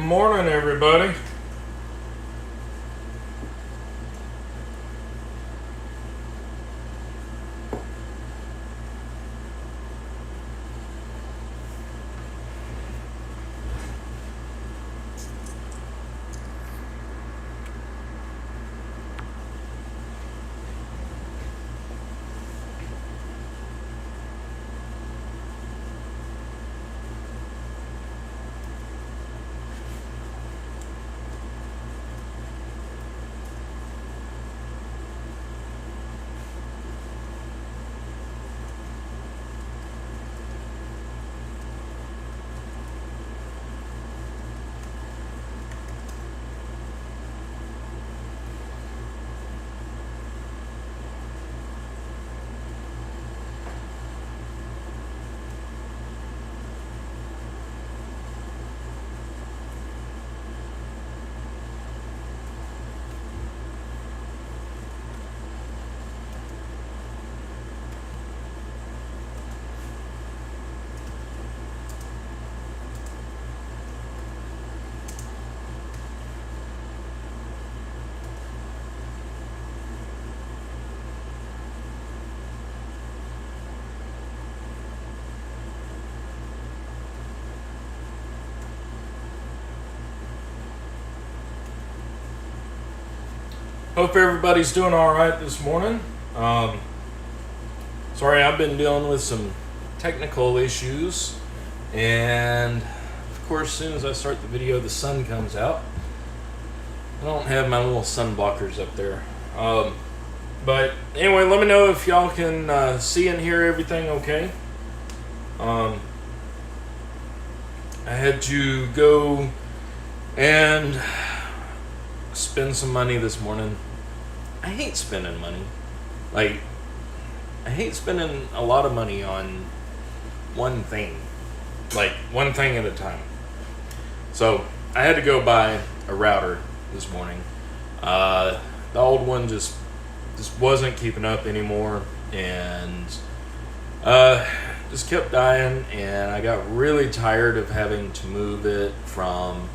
morning, everybody. Hope everybody's doing all right this morning. Sorry, I've been dealing with some technical issues, and of course, as soon as I start the video, the sun comes out. I don't have my little sun blockers up there. But anyway, let me know if y'all can see and hear everything okay. I had to go and spend some money this morning. I hate spending money. I hate spending a lot of money on one thing. One thing at a time. So, I had to go buy a router this morning. The old one just wasn't keeping up anymore, and just kept dying, and I got really tired of having to move it from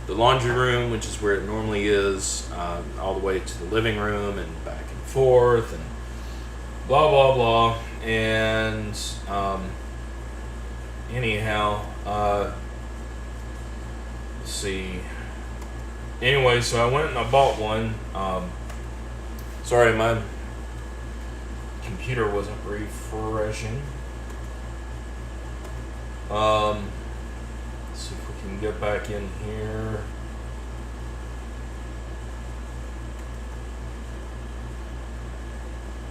the laundry room, which is where it normally is, all the way to the living room and back and forth and blah blah blah. And anyhow, let's see. Anyway, so I went and I bought one. Sorry, my computer wasn't refreshing. Let's see if we can get back in here.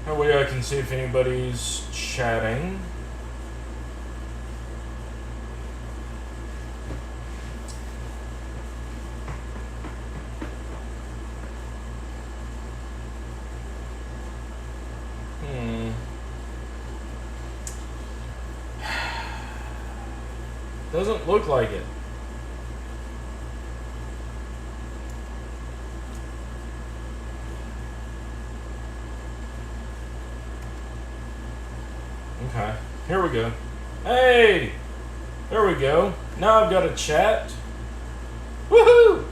That way I can see if anybody's chatting. Doesn't look like it. Okay, here we go. Hey! There we go. Now I've got a chat. Woohoo!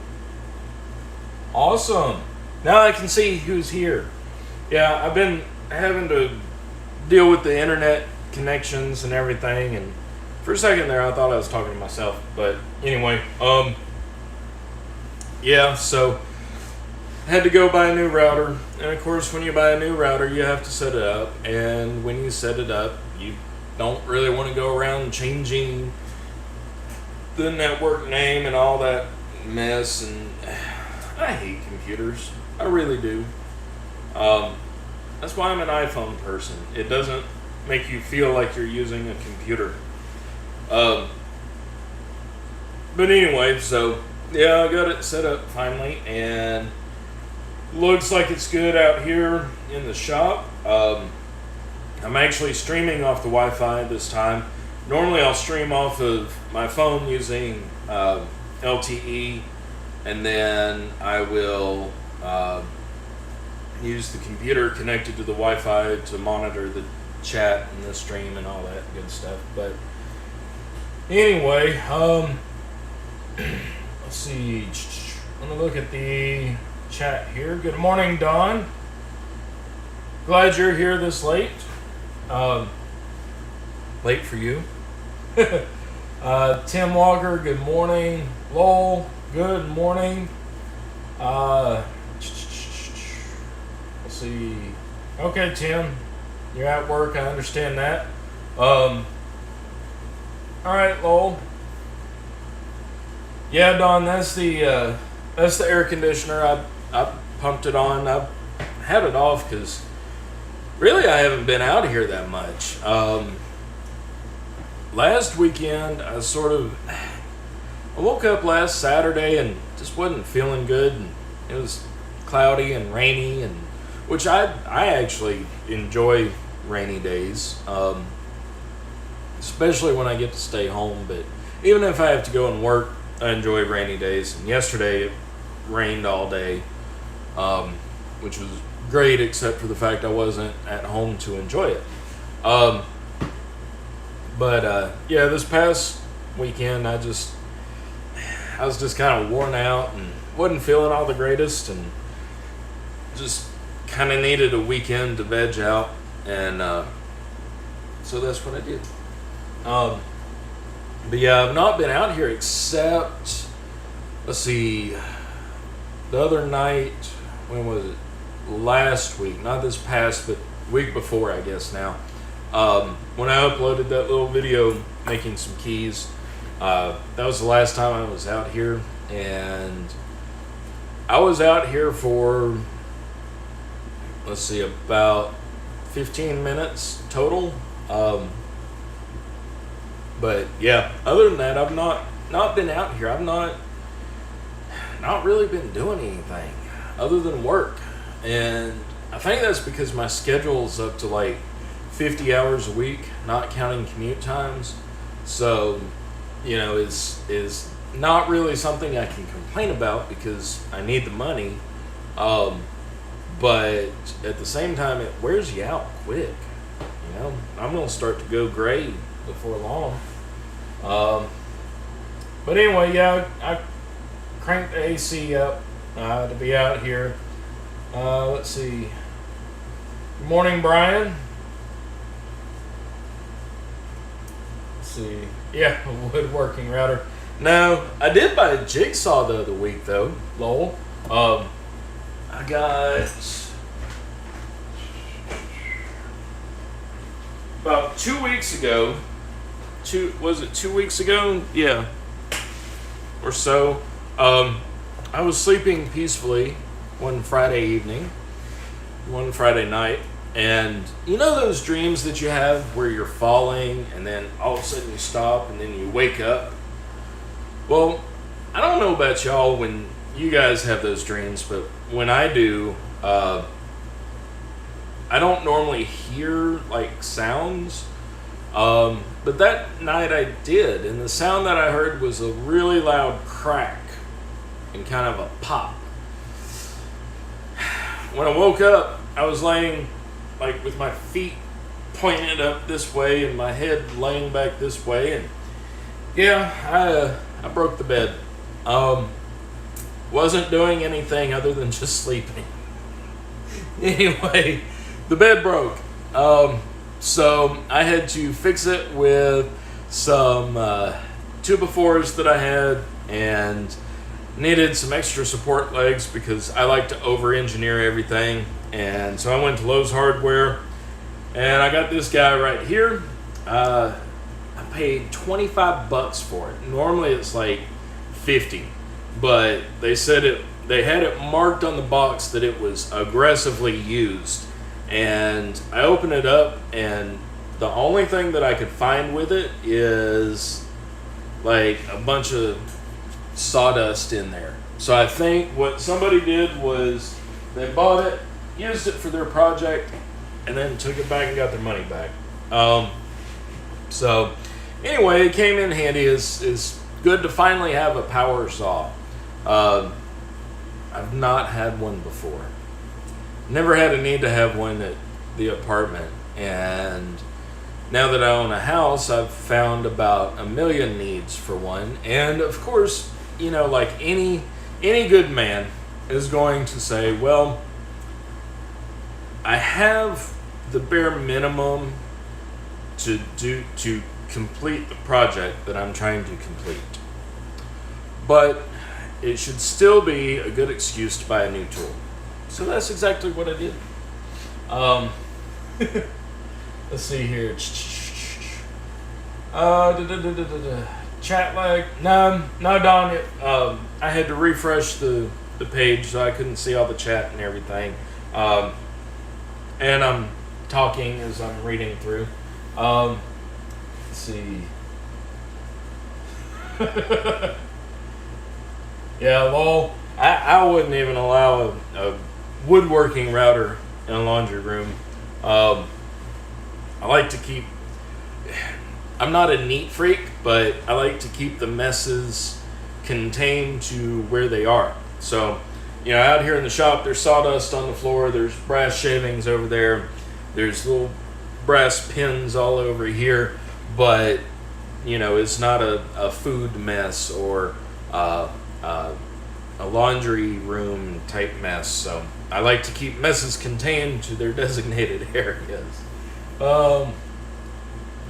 Awesome. Now I can see who's here. Yeah, I've been having to deal with the internet connections and everything, and for a second there I thought I was talking to myself, but anyway, yeah, so I had to go buy a new router, and of course when you buy a new router you have to set it up, and when you set it up you don't really want to go around changing the network name and all that mess, and I hate computers, I really do. That's why I'm an iPhone person. It doesn't make you feel like you're using a computer. But anyway, so yeah, I got it set up finally, and looks like it's good out here in the shop. I'm actually streaming off the Wi-Fi this time. Normally I'll stream off of my phone using LTE, and then I will use the computer connected to the Wi-Fi to monitor the chat and the stream and all that good stuff. But anyway, Let's see. I'm gonna look at the chat here. Good morning, Don. Glad you're here this late. Late for you. Tim Walker, good morning. Lowell, good morning. Let's see. Okay, Tim, you're at work. I understand that. All right, Lowell. Yeah, Don, that's the air conditioner. I pumped it on. I had it off because really I haven't been out here that much. Last weekend I woke up last Saturday and just wasn't feeling good. And it was cloudy and rainy, and which I actually enjoy rainy days, especially when I get to stay home. But even if I have to go and work, I enjoy rainy days. And yesterday it rained all day, which was great, except for the fact I wasn't at home to enjoy it. Yeah, this past weekend I was just kind of worn out and wasn't feeling all the greatest, and just kind of needed a weekend to veg out, and so that's what I did. But yeah, I've not been out here except, let's see, the other night, when was it? Last week, not this past, but week before, I guess now. When I uploaded that little video making some keys, that was the last time I was out here, and I was out here for, let's see, about 15 minutes total. But yeah, other than that, I've not been out here. I've not really been doing anything other than work. And I think that's because my schedule is up to like 50 hours a week, not counting commute times. So, is not really something I can complain about because I need the money. But at the same time, it wears you out quick. I'm going to start to go gray before long. But anyway, yeah, I cranked the AC up to be out here. Let's see. Good morning, Brian. Let's see. Yeah, a woodworking router. No, I did buy a jigsaw the other week, though, Lowell. I got about 2 weeks ago. Was it 2 weeks ago? Yeah, or so. I was sleeping peacefully one Friday night, and you know those dreams that you have where you're falling and then all of a sudden you stop and then you wake up? Well, I don't know about y'all when you guys have those dreams, but when I do, I don't normally hear like sounds. But that night I did, and the sound that I heard was a really loud crack and kind of a pop. When I woke up, I was laying like with my feet pointed up this way and my head laying back this way, and yeah, I broke the bed. Wasn't doing anything other than just sleeping. Anyway, the bed broke. So I had to fix it with some 2x4s that I had, and needed some extra support legs because I like to over-engineer everything. And so I went to Lowe's Hardware, and I got this guy right here. I paid $25 for it. Normally it's like $50, but they said they had it marked on the box that it was aggressively used. And I opened it up, and the only thing that I could find with it is like a bunch of sawdust in there. So I think what somebody did was they bought it, used it for their project, and then took it back and got their money back. So anyway, it came in handy. It's good to finally have a power saw. I've not had one before. Never had a need to have one at the apartment, and now that I own a house, I've found about a million needs for one. And of course, like any good man is going to say, well, I have the bare minimum to complete the project that I'm trying to complete. But it should still be a good excuse to buy a new tool. So that's exactly what I did. Let's see here. Chat lag. No, Don. I had to refresh the page, so I couldn't see all the chat and everything. And I'm talking as I'm reading through. Let's see. Yeah, lol. I wouldn't even allow a woodworking router in a laundry room. I like to keep... I'm not a neat freak, but I like to keep the messes contained to where they are. So, out here in the shop, there's sawdust on the floor, there's brass shavings over there, there's little brass pins all over here, but, it's not a food mess or a laundry room type mess. So I like to keep messes contained to their designated areas. Let's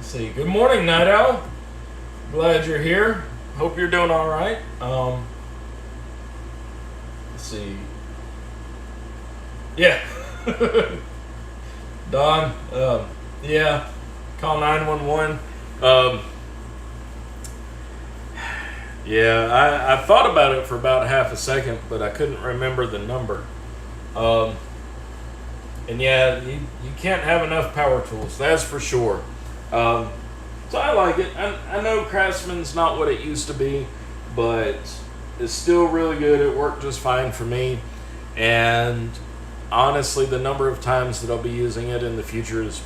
see. Good morning, Night Owl. Glad you're here. Hope you're doing all right. Let's see. Yeah. Don. Yeah. Call 911. Yeah, I thought about it for about half a second, but I couldn't remember the number. And yeah, you can't have enough power tools, that's for sure. So I like it. I know Craftsman's not what it used to be, but it's still really good. It worked just fine for me. And honestly, the number of times that I'll be using it in the future is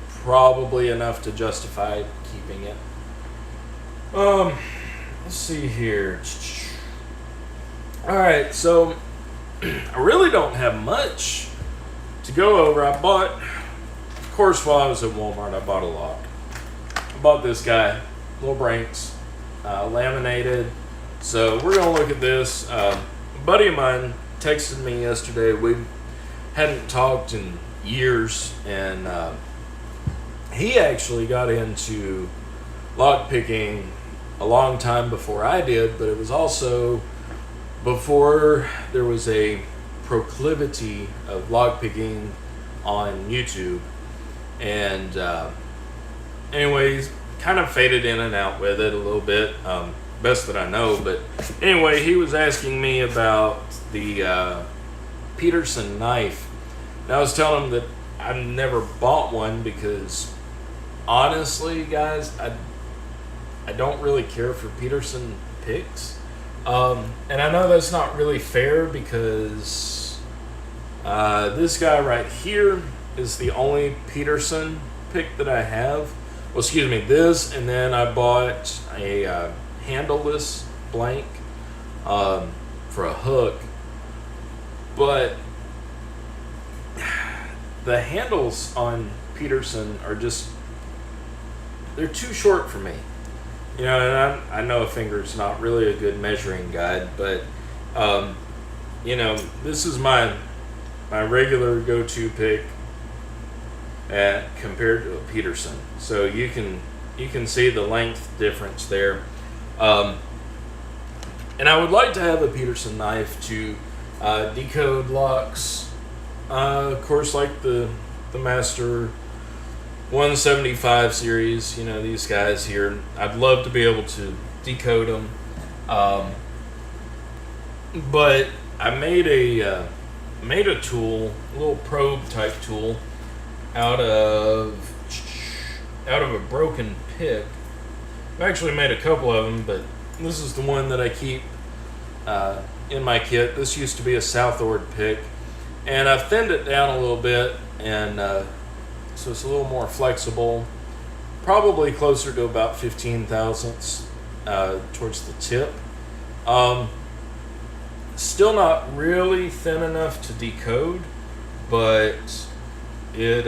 probably enough to justify keeping it. Let's see here. Alright, so I really don't have much to go over. I bought, of course, while I was at Walmart, I bought a lock. I bought this guy, Little Branks, laminated. So we're going to look at this. A buddy of mine texted me yesterday. We hadn't talked in years, and he actually got into lock picking a long time before I did, but it was also before there was a proclivity of lockpicking on YouTube. And anyways, kind of faded in and out with it a little bit, best that I know. But anyway, he was asking me about the Peterson knife. And I was telling him that I've never bought one because honestly, guys, I don't really care for Peterson picks. And I know that's not really fair because this guy right here is the only Peterson pick that I have. Well, excuse me, this, and then I bought a handleless blank for a hook. But the handles on Peterson are just, they're too short for me. And I know a finger's not really a good measuring guide, but this is my regular go-to pick compared to a Peterson. So you can see the length difference there. And I would like to have a Peterson knife to decode locks. Of course, like the Master 175 series, these guys here. I'd love to be able to decode them. But I made a tool, a little probe type tool, out of a broken pick. I've actually made a couple of them, but this is the one that I keep in my kit. This used to be a Southord pick, and I've thinned it down a little bit, and so it's a little more flexible, probably closer to about 15 thousandths towards the tip. Still not really thin enough to decode, but it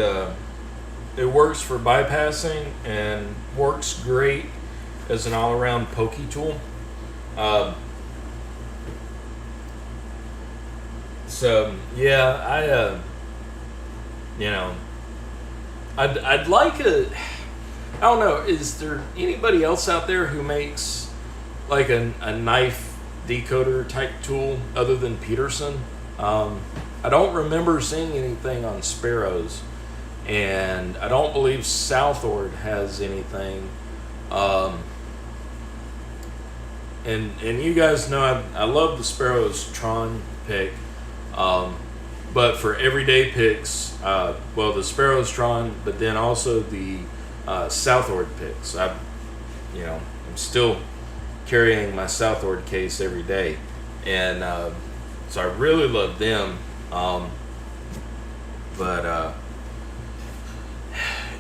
works for bypassing and works great as an all-around pokey tool. So yeah, you know, I'd like a. I don't know. Is there anybody else out there who makes like a knife decoder type tool other than Peterson? I don't remember seeing anything on Sparrows, and I don't believe Southord has anything. Um, and you guys know I love the Sparrows Tron pick, um, but for everyday picks, well, the Sparrows Tron, but then also the Southord picks. I'm still carrying my Southord case every day, and so I really love them. But I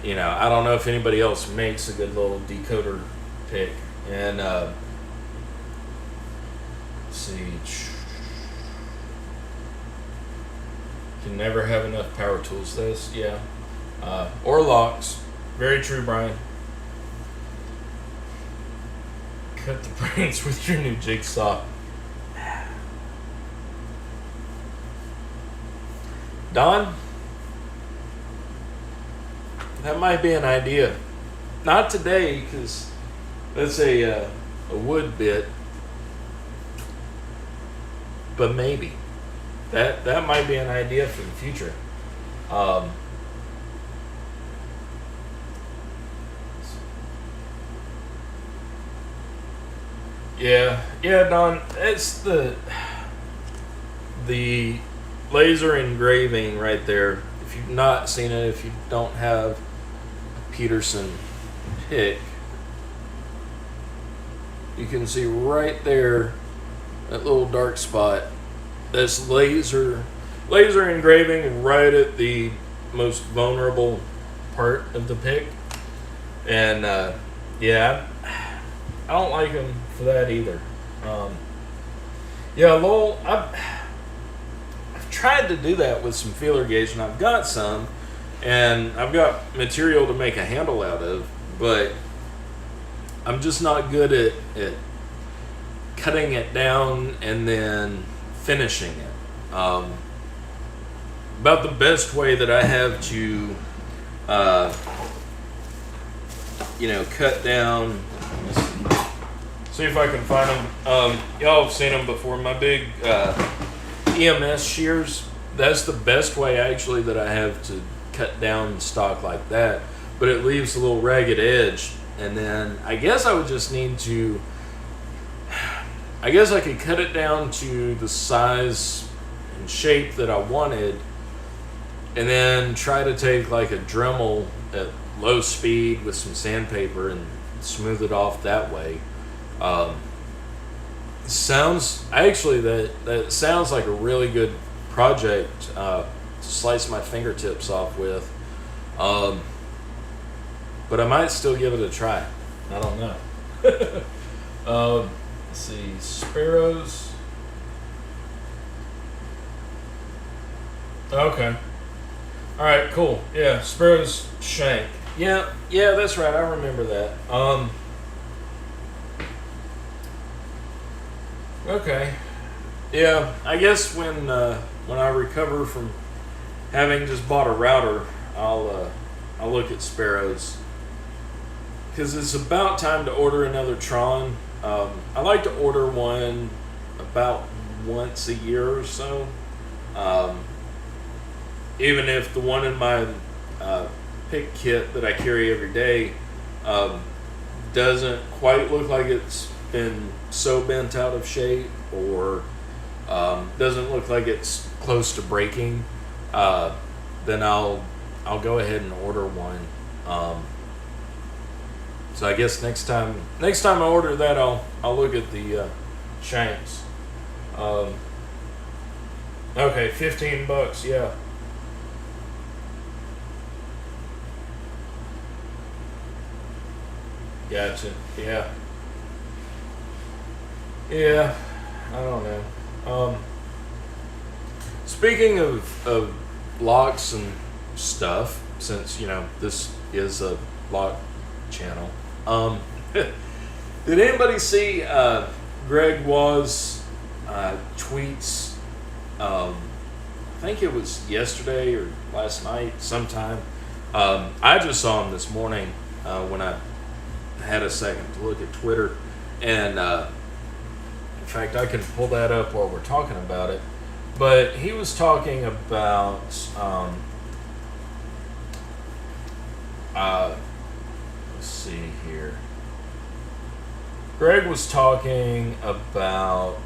don't know if anybody else makes a good little decoder pick. And let's see, can never have enough power tools. Or locks. Very true, Brian. Cut the brains with your new jigsaw. Don, that might be an idea. Not today, because that's a wood bit. But maybe that might be an idea for the future. Yeah, Don. It's the laser engraving right there. If you've not seen it, if you don't have a Peterson pick, you can see right there that little dark spot. That's laser engraving right at the most vulnerable part of the pick. And I don't like them for that either. Lowell, I've tried to do that with some feeler gauge, and I've got some, and I've got material to make a handle out of, but I'm just not good at cutting it down and then finishing it. About the best way that I have to, cut down. See if I can find them. Y'all have seen them before. My big EMS shears. That's the best way actually that I have to cut down stock like that. But it leaves a little ragged edge. And then I guess I would just need to. I guess I could cut it down to the size and shape that I wanted. And then try to take like a Dremel at low speed with some sandpaper and smooth it off that way. Sounds actually that sounds like a really good project to slice my fingertips off with, but I might still give it a try. I don't know. Let's see, Sparrows. Okay. All right. Cool. Yeah, Sparrows shank. Yeah, that's right. I remember that. Okay. Yeah, I guess when I recover from having just bought a router, I'll look at Sparrows, because it's about time to order another Tron. I like to order one about once a year or so. Even if the one in my pick kit that I carry every day doesn't quite look like it's been so bent out of shape, or doesn't look like it's close to breaking, then I'll go ahead and order one. So I guess next time I order that, I'll look at the shanks. Okay, $15. Yeah. Gotcha. Yeah. Yeah. I don't know. Speaking of locks and stuff, since this is a lock channel, did anybody see Greg Waugh's tweets think it was yesterday or last night, sometime. I just saw him this morning when I had a second to look at Twitter, and in fact, I can pull that up while we're talking about it. But he was talking about let's see here. Greg was talking about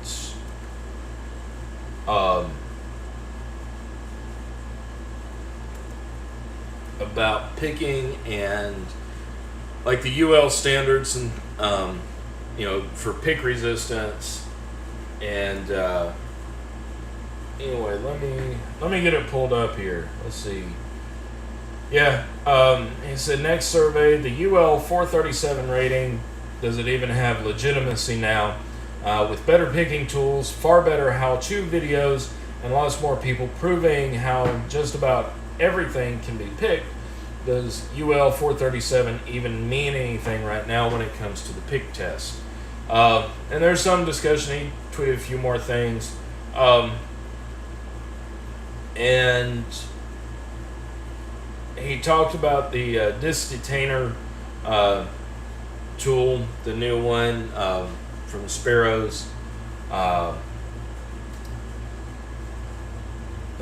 picking and like the UL standards and for pick resistance and anyway, let me get it pulled up here. Let's see. Yeah, he said next survey, the UL 437 rating, does it even have legitimacy now? With better picking tools, far better how-to videos, and lots more people proving how just about everything can be picked, does UL 437 even mean anything right now when it comes to the pick test? And there's some discussion. He tweeted a few more things. And he talked about the disc detainer tool, the new one from Sparrows. Let's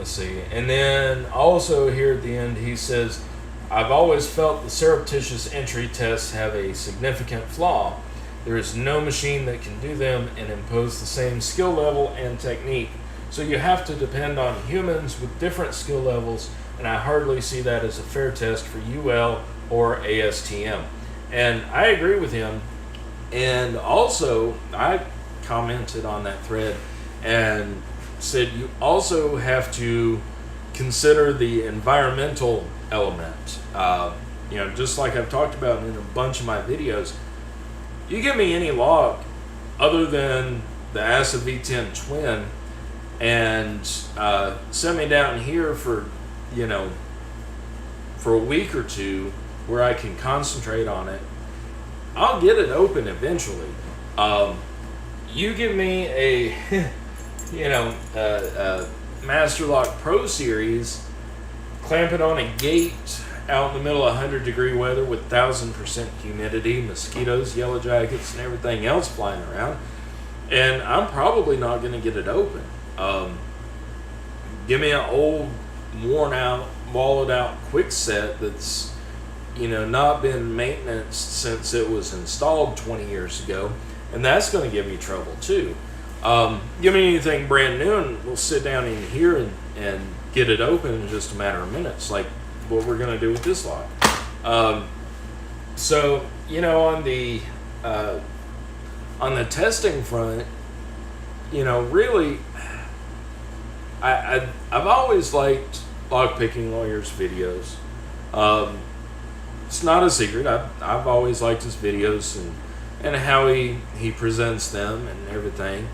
see. And then also here at the end, he says, I've always felt the surreptitious entry tests have a significant flaw. There is no machine that can do them and impose the same skill level and technique. So you have to depend on humans with different skill levels, and I hardly see that as a fair test for UL or ASTM. And I agree with him. And also, I commented on that thread and said you also have to consider the environmental element. Just like I've talked about in a bunch of my videos, you give me any lock other than the ASA V10 Twin and send me down here for a week or two where I can concentrate on it, I'll get it open eventually. You give me a Master Lock Pro Series, clamp it on a gate out in the middle of 100-degree weather with 1000% humidity, mosquitoes, yellow jackets, and everything else flying around, and I'm probably not going to get it open. Give me an old, worn out, wallowed out quick set that's not been maintained since it was installed 20 years ago, and that's going to give me trouble too. Give me anything brand new and we'll sit down in here and get it open in just a matter of minutes, like what we're going to do with this lock. So on the testing front, really, I've always liked Lockpicking Lawyer's videos. It's not a secret. I've always liked his videos and how he presents them and everything.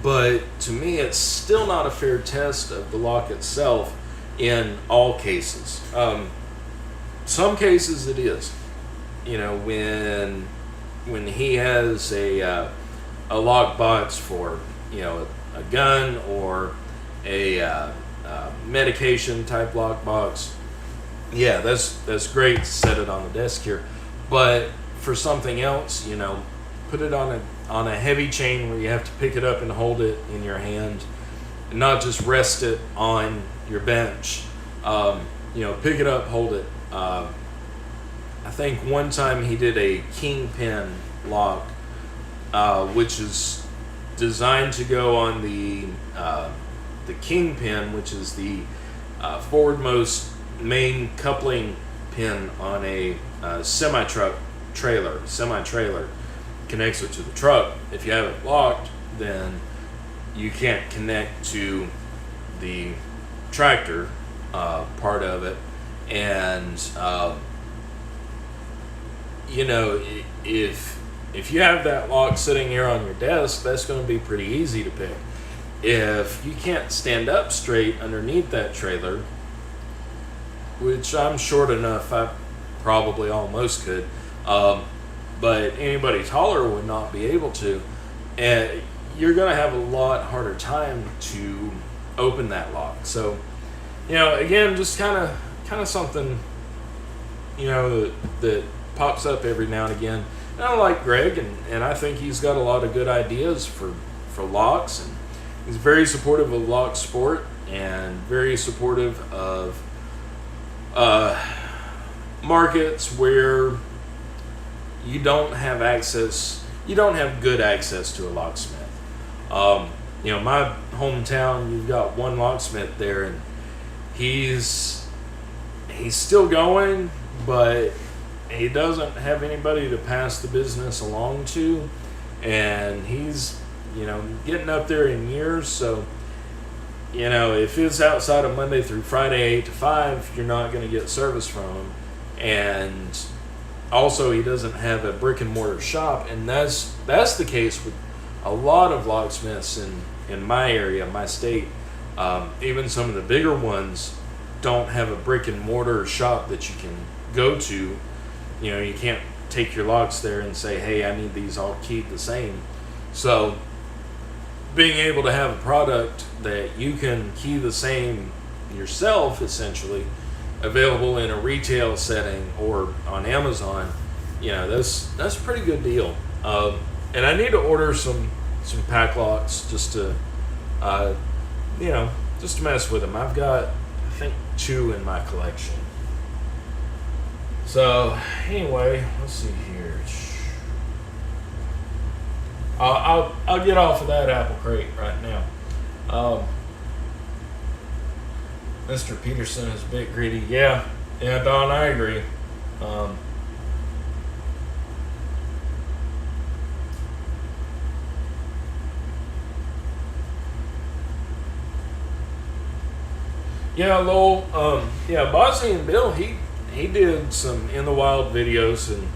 But to me, it's still not a fair test of the lock itself in all cases. Some cases it is. When he has a lock box for a gun or a medication type lock box, yeah, that's great to set it on the desk here. But for something else, put it on a heavy chain where you have to pick it up and hold it in your hand, and not just rest it on your bench. Pick it up, hold it. I think one time he did a Kingpin lock, which is designed to go on the Kingpin, which is the forwardmost main coupling pin on a semi-trailer. Connects it to the truck. If you have it locked, then you can't connect to the tractor part of it. And if you have that lock sitting here on your desk, that's going to be pretty easy to pick. If you can't stand up straight underneath that trailer, which I'm short enough, I probably almost could, but anybody taller would not be able to. And you're going to have a lot harder time to open that lock. So, again, just kind of something, that pops up every now and again. And I like Greg, and I think he's got a lot of good ideas for locks, and he's very supportive of lock sport and very supportive of markets where you don't have good access to a locksmith. My hometown, you've got one locksmith there, and he's still going, but he doesn't have anybody to pass the business along to, and he's getting up there in years. So if it's outside of Monday through Friday 8 to 5, you're not going to get service from him. And also, he doesn't have a brick and mortar shop, and that's the case with a lot of locksmiths in my area, my state. Even some of the bigger ones don't have a brick and mortar shop that you can go to. You can't take your locks there and say, hey, I need these all keyed the same. So being able to have a product that you can key the same yourself, essentially, available in a retail setting or on Amazon, that's a pretty good deal. And I need to order some pack locks just to mess with them. I've got, I think, 2 in my collection. So anyway, let's see here. I'll get off of that apple crate right now. Mr. Peterson is a bit greedy. Yeah, Don, I agree. Yeah, Lowell. Bossy and Bill, he did some In the Wild videos, and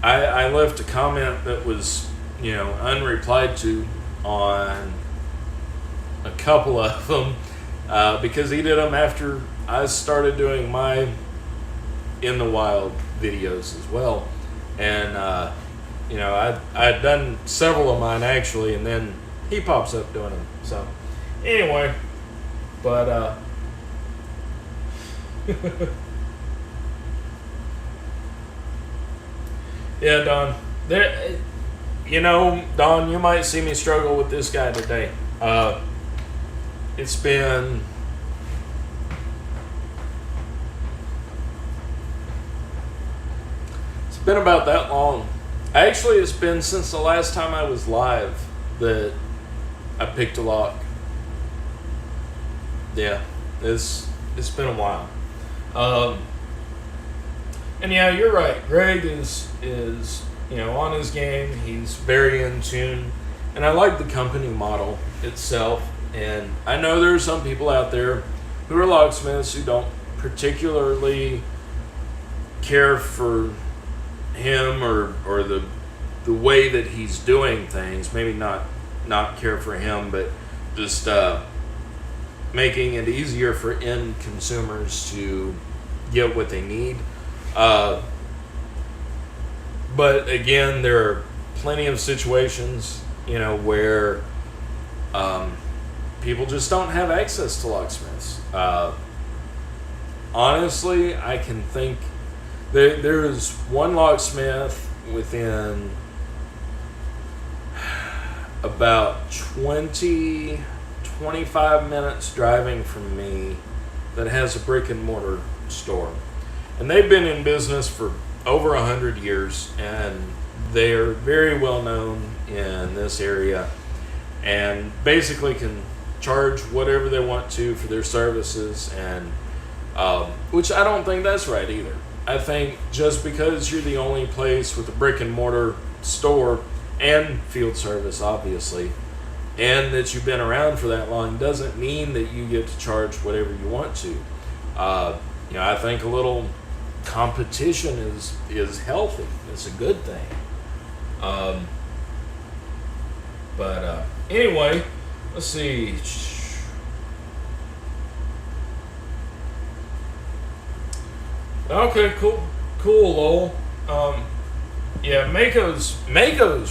I left a comment that was, unreplied to on a couple of them, because he did them after I started doing my In the Wild videos as well. And, I'd done several of mine actually, and then he pops up doing them. So, anyway, but, yeah, Don. Don, you might see me struggle with this guy today. It's been about that long. Actually, it's been since the last time I was live that I picked a lock. Yeah, it's been a while. And yeah, you're right. Greg is on his game. He's very in tune, and I like the company model itself. And I know there are some people out there who are locksmiths who don't particularly care for him or the way that he's doing things. Maybe not care for him, but just making it easier for end consumers to get what they need. But again, there are plenty of situations, where people just don't have access to locksmiths. Honestly, I can think there is one locksmith within about 25 minutes driving from me that has a brick and mortar store. And they've been in business for over 100 years, and they are very well known in this area, and basically can charge whatever they want to for their services, and which I don't think that's right either. I think just because you're the only place with a brick and mortar store and field service, obviously, and that you've been around for that long, doesn't mean that you get to charge whatever you want to. I think a little competition is healthy. It's a good thing. But anyway, let's see. Okay, cool, Lowell. Yeah, Mako's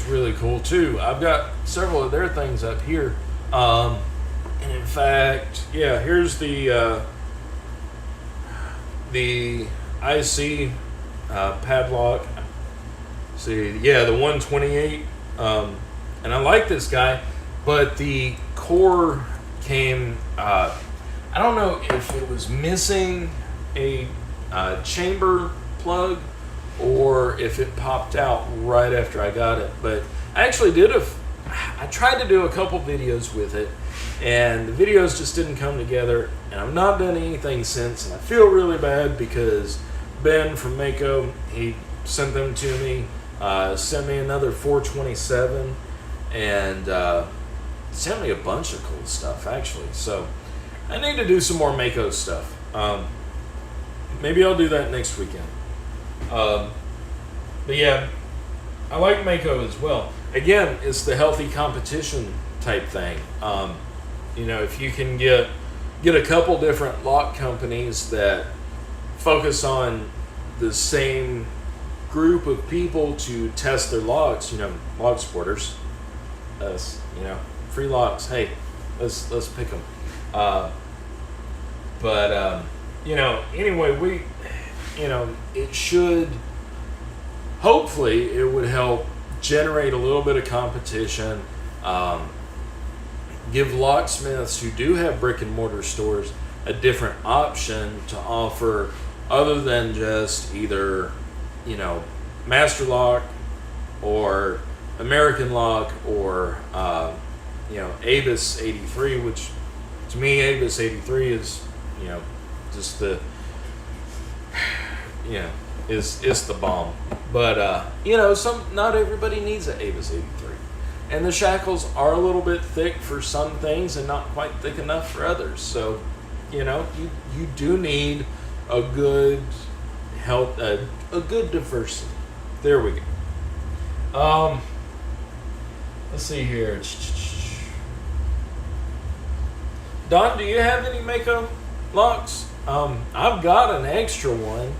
really cool too. I've got several of their things up here. And in fact, yeah, here's the IC padlock. See, yeah, the 128. And I like this guy, but the core came. I don't know if it was missing a chamber plug or if it popped out right after I got it. But I actually I tried to do a couple videos with it, and the videos just didn't come together, and I've not done anything since, and I feel really bad because Ben from Mako, he sent them to me, sent me another 427, and sent me a bunch of cool stuff, actually. So I need to do some more Mako stuff. Maybe I'll do that next weekend. But yeah, I like Mako as well. Again, it's the healthy competition type thing. If you can get a couple different lock companies that focus on the same group of people to test their locks, log sporters, us, free locks. Hey, let's pick them. Anyway, it should, hopefully, it would help generate a little bit of competition, give locksmiths who do have brick and mortar stores a different option to offer other than just either, Master Lock or American Lock or, Avis 83, which to me, Avis 83 is, just the, is the bomb. But, not everybody needs an Avis 83. And the shackles are a little bit thick for some things and not quite thick enough for others. So, you do need a good help, a good diversity. There we go. Let's see here. Don, do you have any Mako locks? I've got an extra one.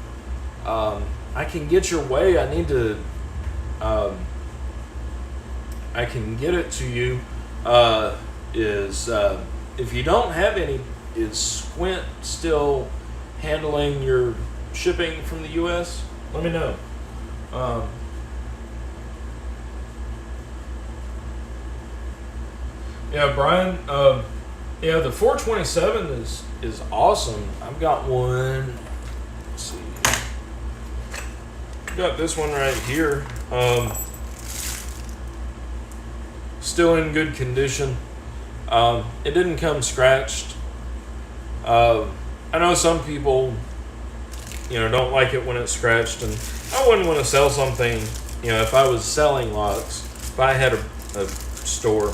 I can get your way. I need to. I can get it to you. If you don't have any, is Squint still handling your shipping from the U.S.? Let me know. Yeah, Brian. Yeah, the 427 is awesome. I've got one. Let's see. Got this one right here. Still in good condition. It didn't come scratched. I know some people, don't like it when it's scratched, and I wouldn't want to sell something. If I was selling locks, if I had a store,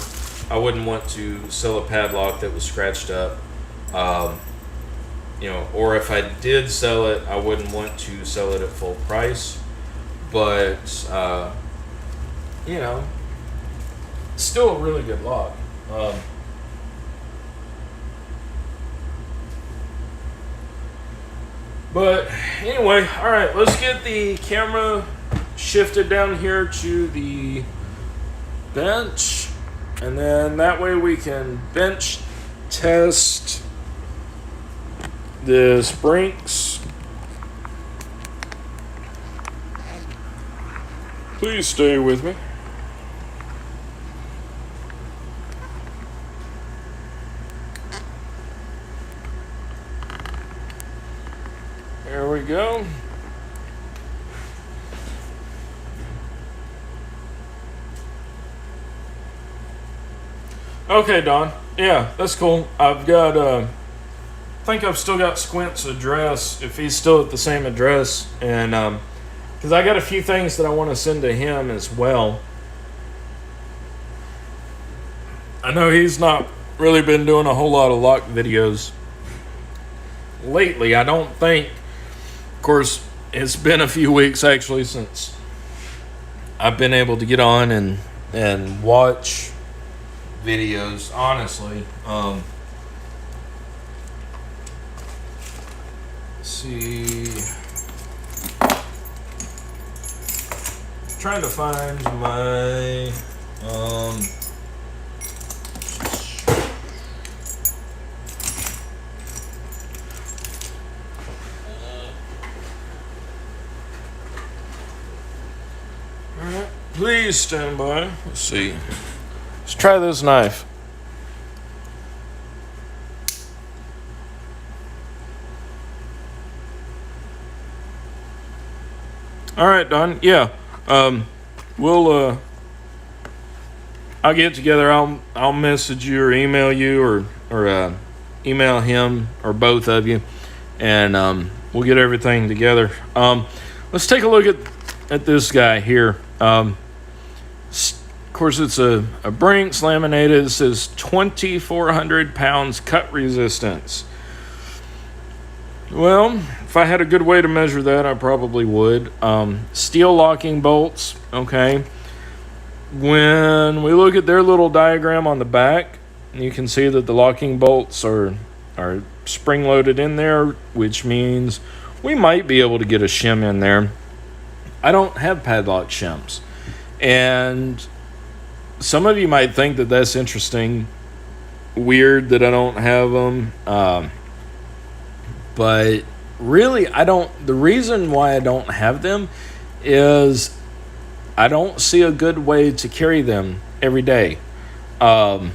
I wouldn't want to sell a padlock that was scratched up. Or if I did sell it, I wouldn't want to sell it at full price. But, still a really good lock. But anyway, all right, let's get the camera shifted down here to the bench, and then that way we can bench test this Brinks. Please stay with me. There we go. Okay, Don. Yeah, that's cool. I've got, I think I've still got Squint's address, if he's still at the same address, and, because I got a few things that I want to send to him as well. I know he's not really been doing a whole lot of lock videos lately. I don't think. Of course, it's been a few weeks actually since I've been able to get on and watch videos. Honestly, let's see. trying to find my Alright, please stand by. Let's see. Let's try this knife. Alright, Don. Yeah. We'll I'll get together. I'll message you or email you or email him or both of you, and we'll get everything together. Let's take a look at this guy here. Of course, it's a Brinks laminated. It says 2,400 pounds cut resistance. Well, if I had a good way to measure that, I probably would. Steel locking bolts, okay. When we look at their little diagram on the back, you can see that the locking bolts are spring-loaded in there, which means we might be able to get a shim in there. I don't have padlock shims. And some of you might think that that's interesting, weird that I don't have them. But really, I don't. The reason why I don't have them is I don't see a good way to carry them every day. It's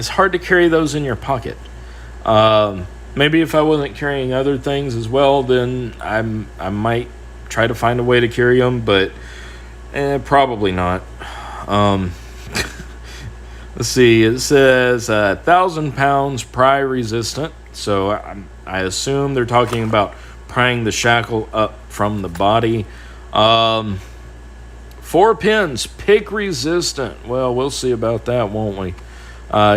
hard to carry those in your pocket. Maybe if I wasn't carrying other things as well, then I might try to find a way to carry them, but probably not. Let's see. It says 1,000 pounds pry resistant. So I assume they're talking about prying the shackle up from the body. 4 pins, pick resistant. Well, we'll see about that, won't we?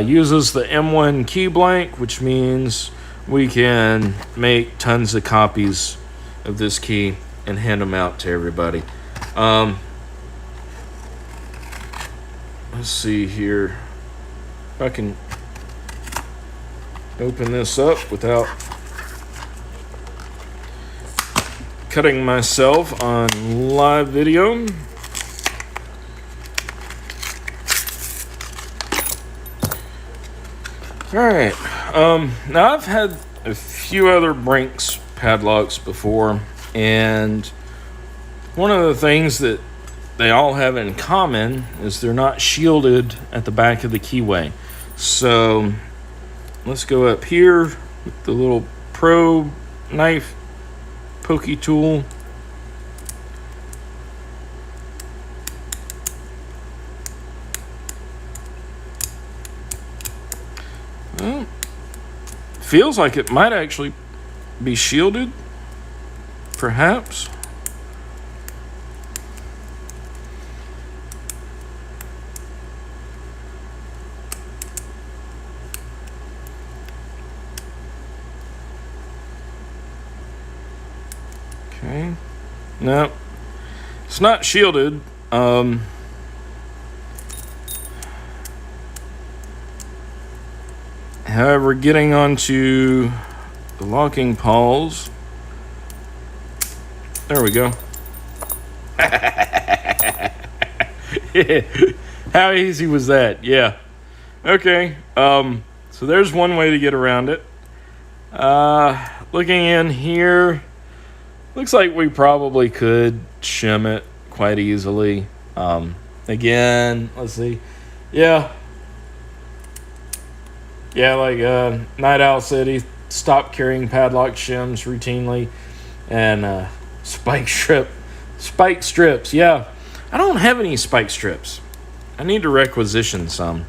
Uses the M1 key blank, which means we can make tons of copies of this key and hand them out to everybody. Let's see here. If I can open this up without cutting myself on live video. Alright, now I've had a few other Brinks padlocks before, and one of the things that they all have in common is they're not shielded at the back of the keyway. So let's go up here with the little probe knife pokey tool. Well, feels like it might actually be shielded, perhaps. Okay. No, it's not shielded. However, getting onto the locking pawls. There we go. How easy was that? Yeah. Okay. So there's one way to get around it. Looking in here, looks like we probably could shim it quite easily. Again, let's see. Yeah, like Night Owl said, he stopped carrying padlock shims routinely. And spike strips. Yeah, I don't have any spike strips. I need to requisition some.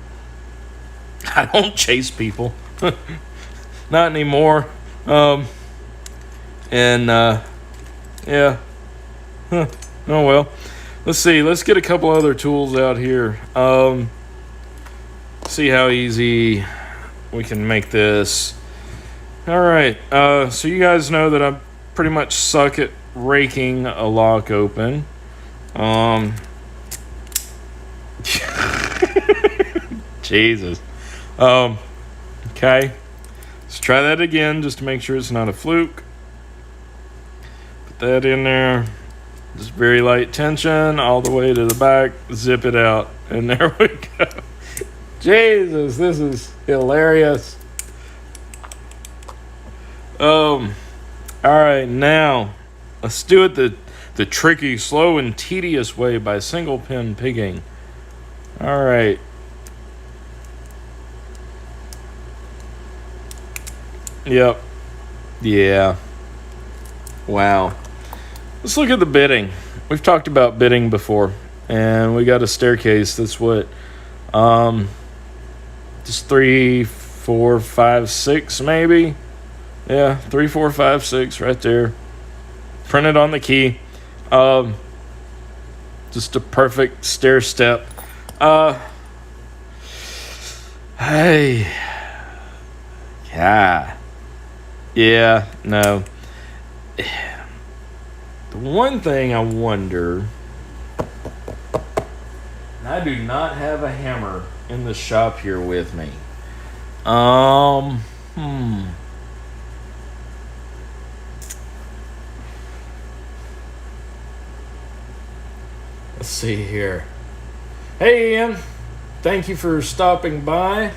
I don't chase people. Not anymore. Yeah. Oh well. Let's see. Let's get a couple other tools out here. See how easy we can make this. All right. So you guys know that I pretty much suck at raking a lock open. Jesus. Okay. Let's try that again just to make sure it's not a fluke. Put that in there. Just very light tension all the way to the back. Zip it out. And there we go. Jesus, this is hilarious. All right, now let's do it the tricky, slow, and tedious way by single pin pigging. All right. Yep. Yeah. Wow. Let's look at the bitting. We've talked about bitting before, and we got a staircase that's what, just 3, 4, 5, 6 maybe. Yeah, 3, 4, 5, 6 right there. Printed on the key. Just a perfect stair step. Hey. Yeah, no. The one thing I wonder, and I do not have a hammer in the shop here with me. Let's see here. Hey, Ian. Thank you for stopping by.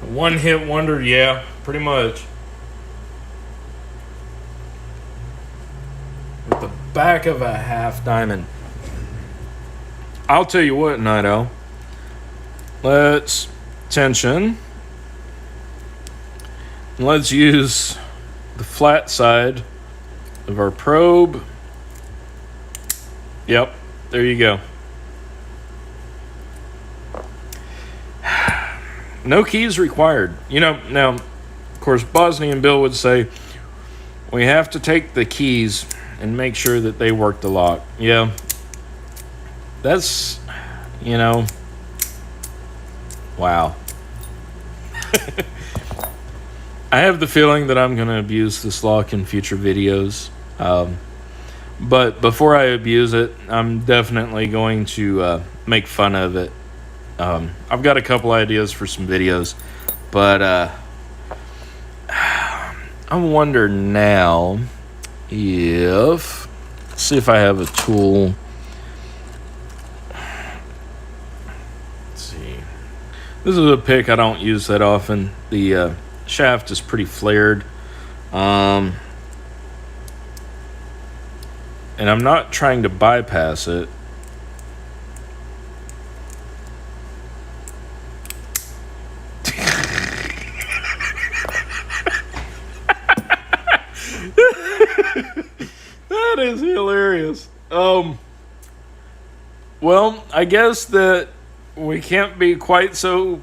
One hit wonder, yeah, pretty much. With the back of a half diamond. I'll tell you what, Nido. Let's tension. And let's use the flat side of our probe. Yep, there you go. No keys required. You know, now, of course, Bosnian Bill would say, we have to take the keys and make sure that they work the lock. Yeah. That's, you know, wow. I have the feeling that I'm going to abuse this lock in future videos. But before I abuse it, I'm definitely going to make fun of it. I've got a couple ideas for some videos, but I wonder now if, let's see if I have a tool. Let's see. This is a pick I don't use that often. The shaft is pretty flared. And I'm not trying to bypass it. That is hilarious. Well, I guess that we can't be quite so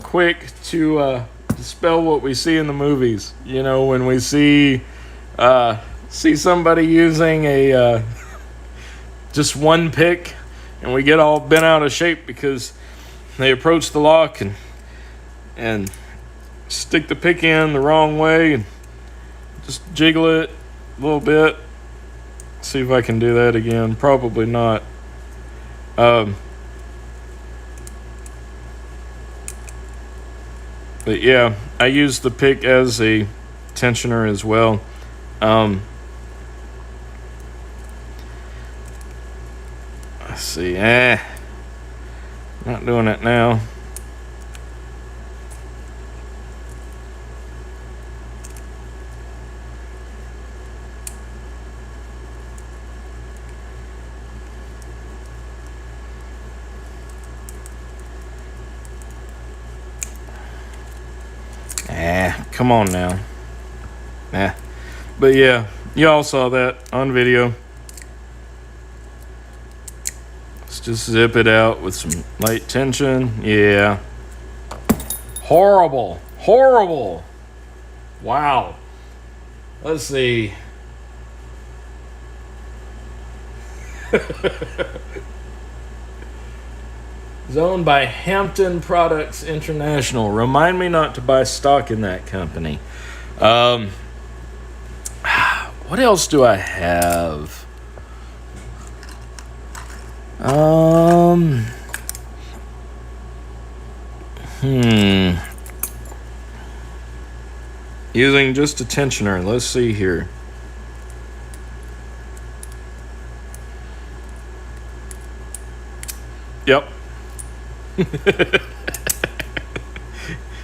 quick to dispel what we see in the movies. You know, when we see somebody using a just one pick, and we get all bent out of shape because they approach the lock and stick the pick in the wrong way and just jiggle it a little bit. See if I can do that again. Probably not. But yeah, I use the pick as a tensioner as well. Let's see. Not doing it now. Come on now. But yeah, y'all saw that on video. Let's just zip it out with some light tension. Yeah. Horrible. Wow. Let's see. It's owned by Hampton Products International. Remind me not to buy stock in that company. What else do I have? Using just a tensioner. Let's see here. Yep.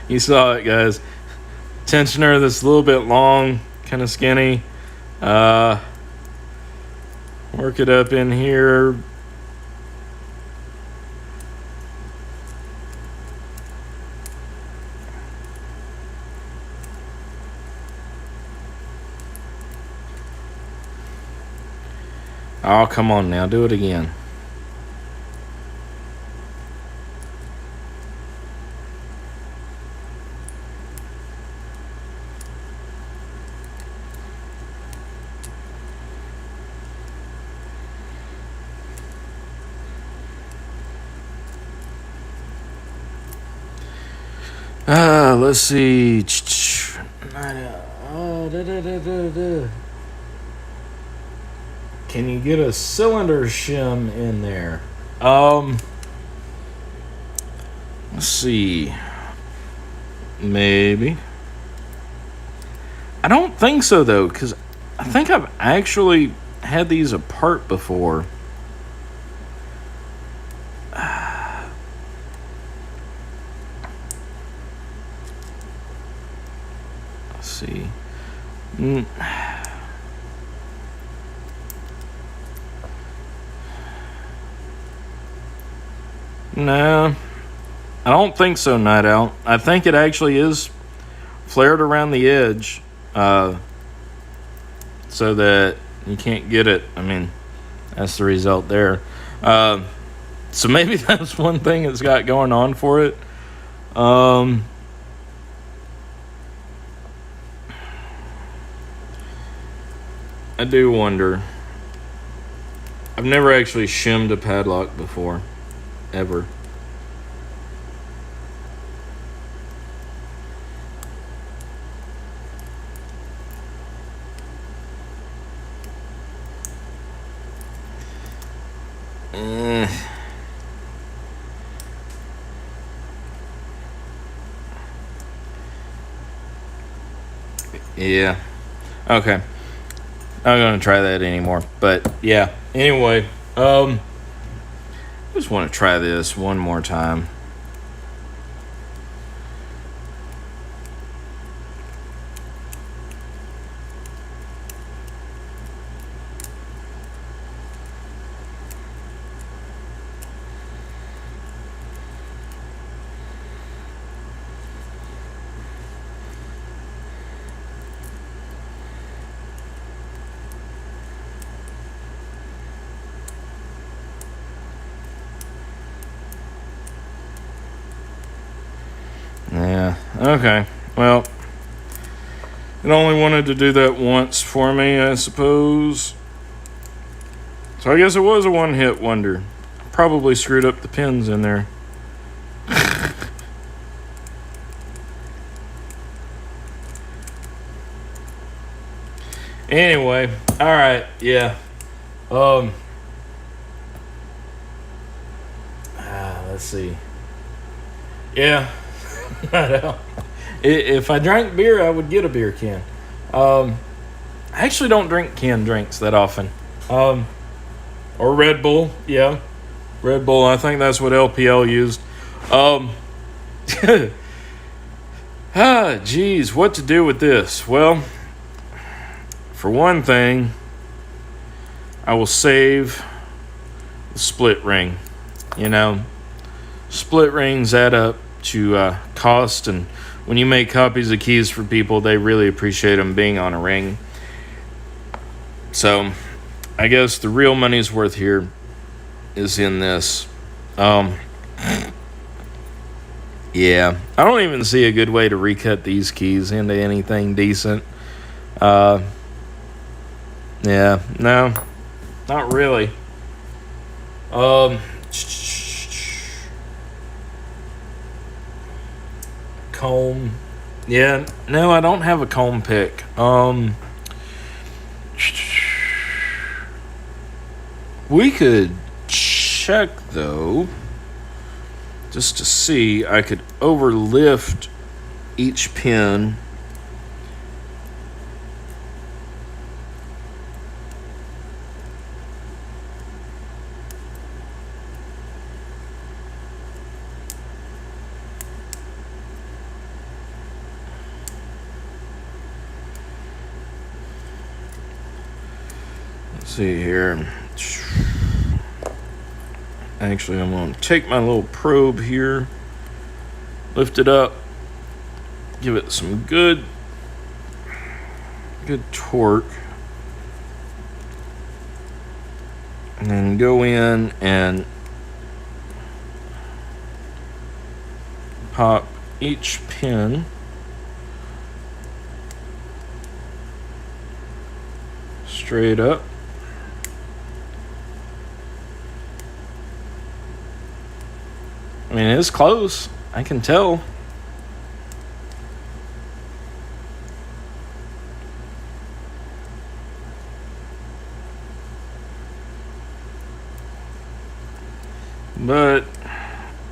You saw it, guys. Tensioner that's a little bit long, kind of skinny. Work it up in here. Oh, come on now. Do it again. Let's see. Can you get a cylinder shim in there? Let's see. Maybe. I don't think so though, because I think I've actually had these apart before. Let's see. No, I don't think so, Night Owl. I think it actually is flared around the edge, so that you can't get it. I mean, that's the result there. So maybe that's one thing it's got going on for it. I do wonder. I've never actually shimmed a padlock before. Ever. Yeah. Okay. I'm not gonna try that anymore. But yeah. Anyway, I just want to try this one more time. Yeah, okay. Well, it only wanted to do that once for me, I suppose. So I guess it was a one-hit wonder. Probably screwed up the pins in there. Anyway, alright, yeah. Let's see. Yeah. If I drank beer, I would get a beer can. I actually don't drink canned drinks that often. Or Red Bull, yeah. Red Bull, I think that's what LPL used. Geez, what to do with this? Well, for one thing, I will save the split ring. You know, split rings add up to cost, and when you make copies of keys for people, they really appreciate them being on a ring. So I guess the real money's worth here is in this. Yeah, I don't even see a good way to recut these keys into anything decent. Yeah, no, not really. Comb. Yeah, no, I don't have a comb pick. We could check though, just to see. I could overlift each pin. see here. Actually, I'm going to take my little probe here, lift it up, give it some good torque, and then go in and pop each pin straight up. I mean, it's close. I can tell. But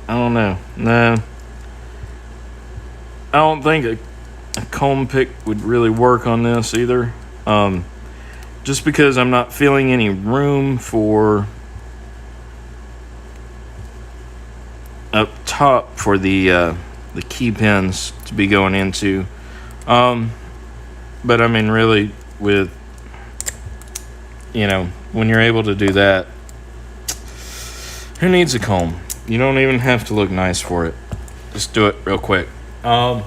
I don't know. No. I don't think a comb pick would really work on this either. Just because I'm not feeling any room for up top for the key pins to be going into. But I mean, really, with, when you're able to do that, who needs a comb? You don't even have to look nice for it. Just do it real quick. Well,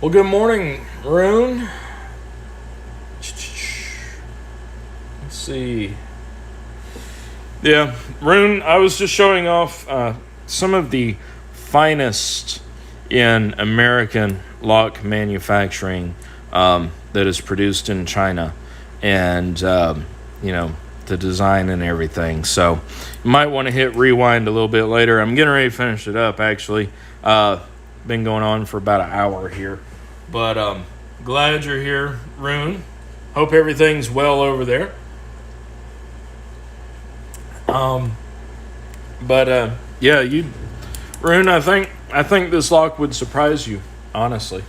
good morning, Rune. Let's see. Yeah, Rune, I was just showing off some of the finest in American lock manufacturing that is produced in China, and the design and everything. So you might want to hit rewind a little bit later. I'm getting ready to finish it up, actually. Been going on for about an hour here, but glad you're here, Rune. Hope everything's well over there. Yeah, Rune, I think this lock would surprise you, honestly.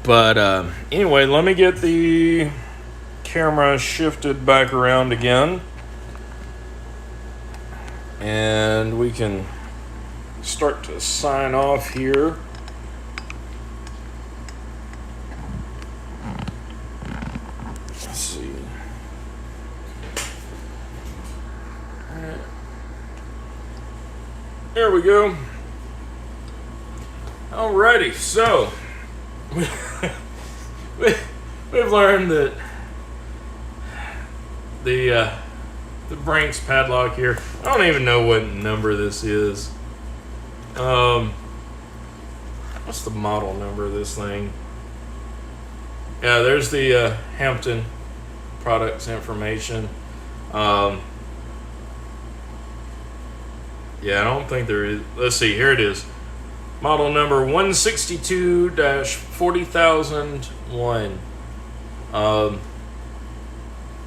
Anyway, let me get the camera shifted back around again, and we can start to sign off here. Let's see. There we go. Alrighty, so we've learned that the Brinks padlock here, I don't even know what number this is. What's the model number of this thing? Yeah, there's the Hampton products information. Yeah, I don't think there is. Let's see, here it is. Model number 162-40001.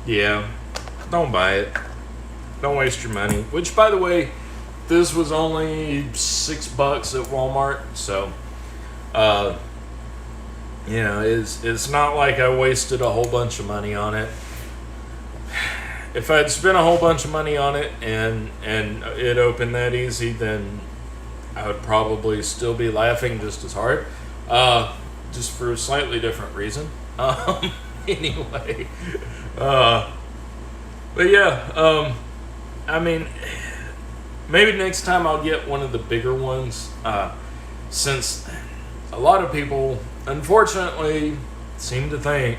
Yeah, don't buy it. Don't waste your money. Which, by the way, this was only $6 at Walmart. So, it's not like I wasted a whole bunch of money on it. If I'd spent a whole bunch of money on it and it opened that easy, then I would probably still be laughing just as hard, just for a slightly different reason. Anyway, but yeah, I mean, maybe next time I'll get one of the bigger ones, since a lot of people, unfortunately, seem to think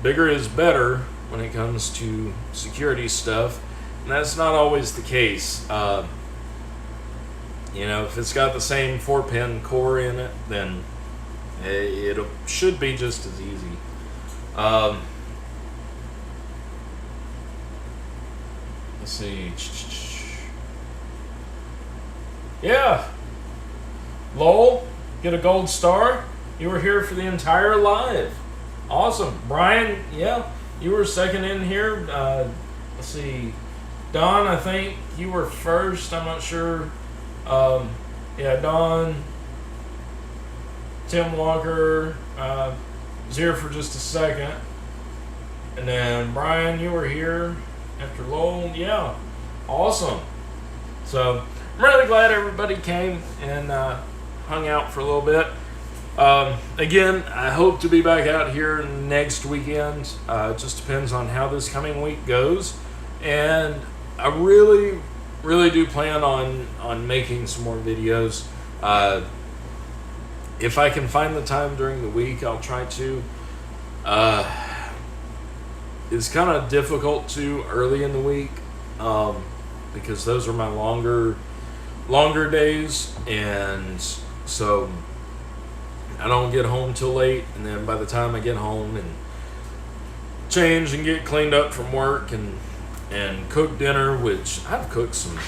bigger is better when it comes to security stuff, and that's not always the case. If it's got the same 4-pin core in it, then it should be just as easy. Let's see. Yeah. Lowell, get a gold star. You were here for the entire live. Awesome. Brian, yeah, you were second in here. Let's see. Don, I think you were first. I'm not sure. Yeah, Don, Tim Walker, was here for just a second. And then Brian, you were here after Lowell. Yeah, awesome. So I'm really glad everybody came and hung out for a little bit. Again, I hope to be back out here next weekend. It just depends on how this coming week goes, and I really, really do plan on making some more videos. If I can find the time during the week, I'll try to. It's kind of difficult to early in the week, because those are my longer days, and so I don't get home till late, and then by the time I get home and change and get cleaned up from work and cook dinner, which I've cooked some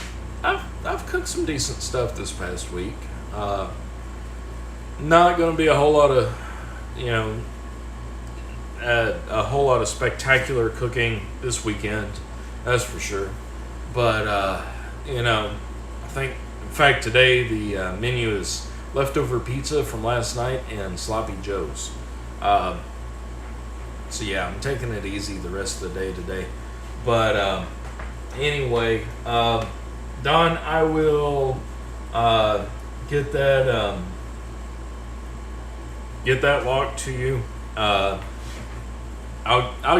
decent stuff this past week. Not going to be a whole lot of, a whole lot of spectacular cooking this weekend, that's for sure. But I think, in fact, today the menu is leftover pizza from last night and sloppy joes. So yeah, I'm taking it easy the rest of the day today. But anyway, Don, I will get that locked to you. I'll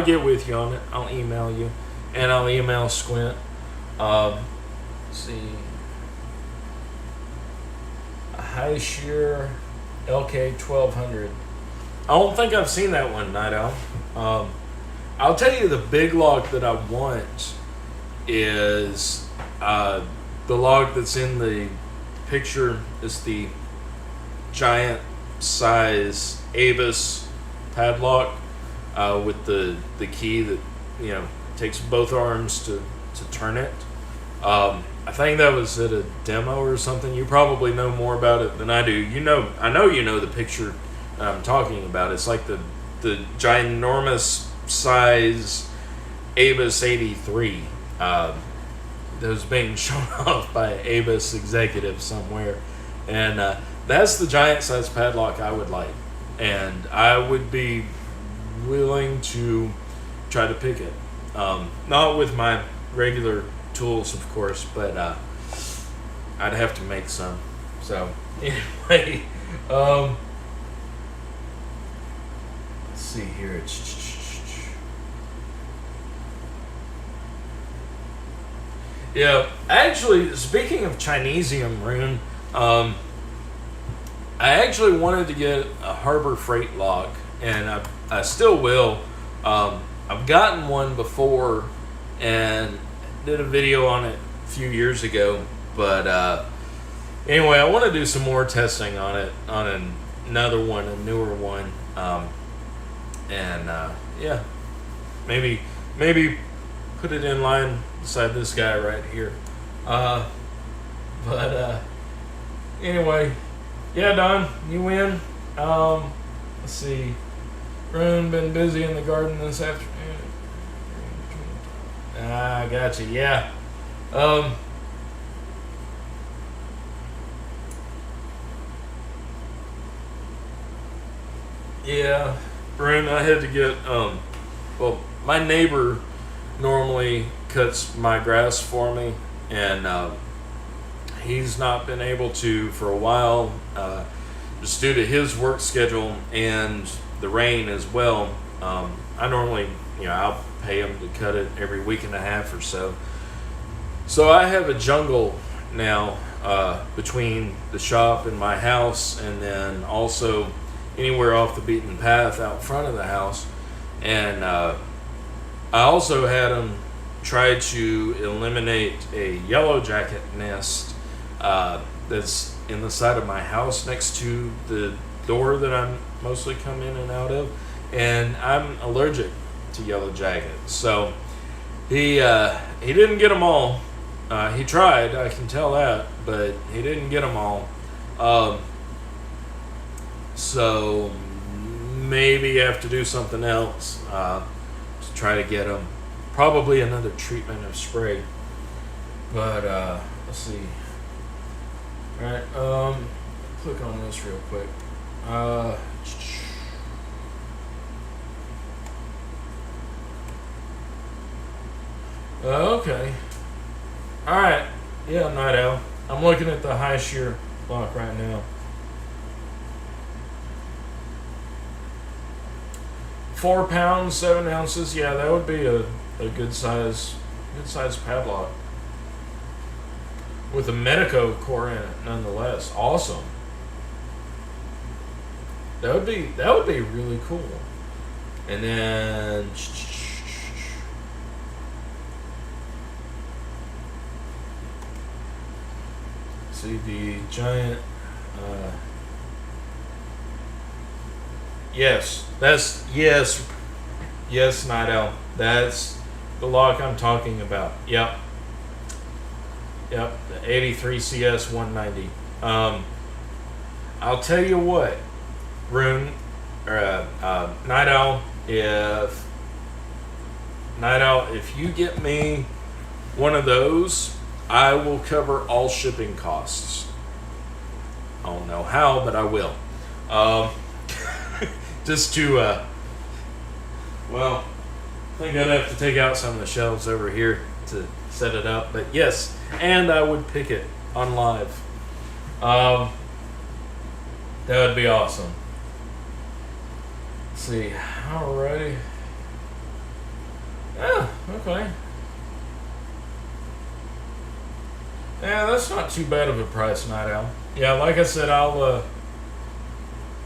get with you on it. I'll email you, and I'll email Squint. Let's see. A High Shear LK 1200. I don't think I've seen that one, Night Owl. I'll tell you the big log that I want is the log that's in the picture is the giant size Abus padlock with the key that takes both arms to turn it. I think that was at a demo or something. You probably know more about it than I do. I know you know the picture I'm talking about. It's like the ginormous size Abus 83 that was being shown off by Abus executives somewhere, and that's the giant size padlock I would like, and I would be willing to try to pick it. Not with my regular tools, of course, but I'd have to make some. So anyway, let's see here. Yeah, actually, speaking of Chinesium, Rune, I actually wanted to get a Harbor Freight log, and I still will. I've gotten one before and did a video on it a few years ago, but anyway, I want to do some more testing on it, on another one, a newer one, and yeah, maybe put it in line beside this guy right here. But anyway, yeah, Don, you win. Let's see. Rune been busy in the garden this afternoon. I got you. Yeah. Yeah, Rune, I had to get well, my neighbor normally cuts my grass for me, and he's not been able to for a while, just due to his work schedule and the rain as well. I normally, I'll pay him to cut it every week and a half or so. So I have a jungle now between the shop and my house, and then also anywhere off the beaten path out front of the house. And I also had him try to eliminate a yellow jacket nest that's in the side of my house next to the door that I mostly come in and out of, and I'm allergic to yellow jackets. So he didn't get them all. He tried, I can tell that, but he didn't get them all. So maybe have to do something else to try to get them. Probably another treatment of spray. But let's see. All right, click on this real quick. Okay. All right. Yeah, Night Owl. I'm looking at the High Shear block right now. 4 pounds, 7 ounces. Yeah, that would be a good size padlock with a Medeco core in it, nonetheless. Awesome. That would be really cool. And then see the giant. Yes, Night Owl. That's the lock I'm talking about. Yep, the 83 CS 190. I'll tell you what, Rune, Night Owl, if you get me one of those, I will cover all shipping costs. I don't know how, but I will. Just to, well, I think I'd have to take out some of the shelves over here to set it up. But yes, and I would pick it on live. That would be awesome. Let's see. Alrighty. Yeah, okay. Yeah, that's not too bad of a price, Night Owl. Yeah, like I said, I'll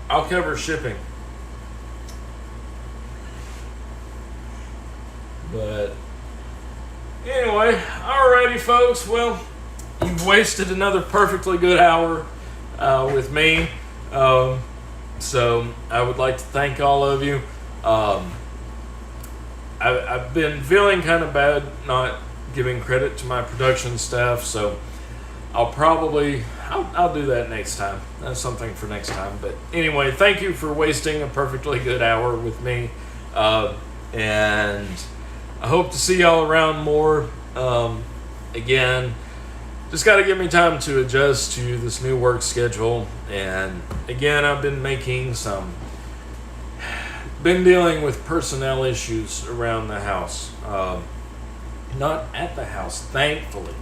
cover shipping. But anyway, alrighty, folks. Well, you've wasted another perfectly good hour with me. So I would like to thank all of you. I've been feeling kind of bad not giving credit to my production staff, so I'll do that next time. That's something for next time. But anyway, thank you for wasting a perfectly good hour with me, and I hope to see y'all around more. Again, just got to give me time to adjust to this new work schedule. And again, I've been dealing with personnel issues around the house. Not at the house, thankfully.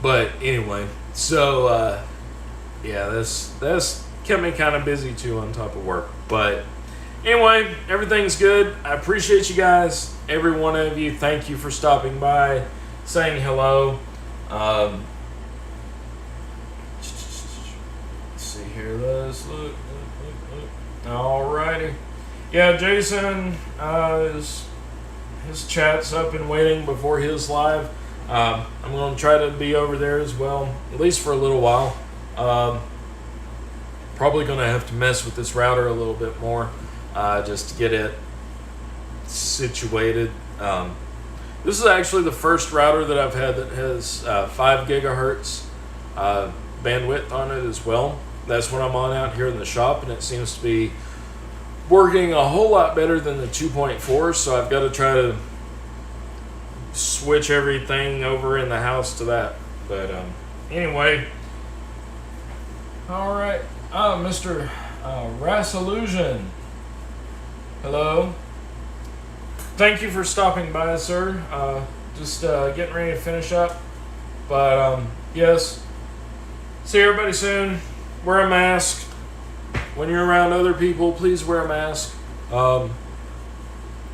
But anyway, so yeah, that's kept me kind of busy too on top of work. But anyway, everything's good. I appreciate you guys, every one of you. Thank you for stopping by, saying hello. Let's see here. Let's look. Alrighty. Yeah, Jason, his chat's up and waiting before his live. I'm going to try to be over there as well, at least for a little while. Probably going to have to mess with this router a little bit more, just to get it situated. This is actually the first router that I've had that has 5 gigahertz bandwidth on it as well. That's what I'm on out here in the shop, and it seems to be working a whole lot better than the 2.4, so I've got to try to switch everything over in the house to that. But anyway, all right. Mr. Rasillusion, hello. Thank you for stopping by, sir. Just getting ready to finish up. But yes, see everybody soon. Wear a mask. When you're around other people, please wear a mask.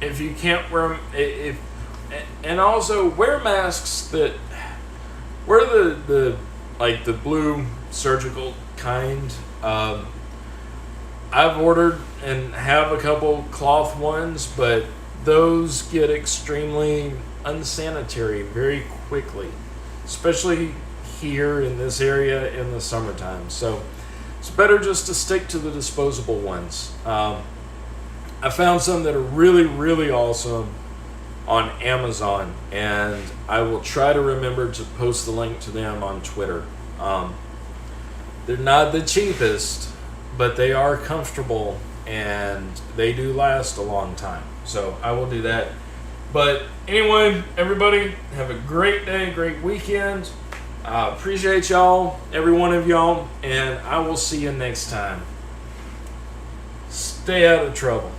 If you can't wear them, and also wear masks that wear the blue surgical kind. I've ordered and have a couple cloth ones, but those get extremely unsanitary very quickly, especially here in this area in the summertime. So it's better just to stick to the disposable ones. I found some that are really, really awesome on Amazon, and I will try to remember to post the link to them on Twitter. They're not the cheapest, but they are comfortable, and they do last a long time. So I will do that. But anyway, everybody, have a great day, great weekend. Appreciate y'all, every one of y'all, and I will see you next time. Stay out of trouble.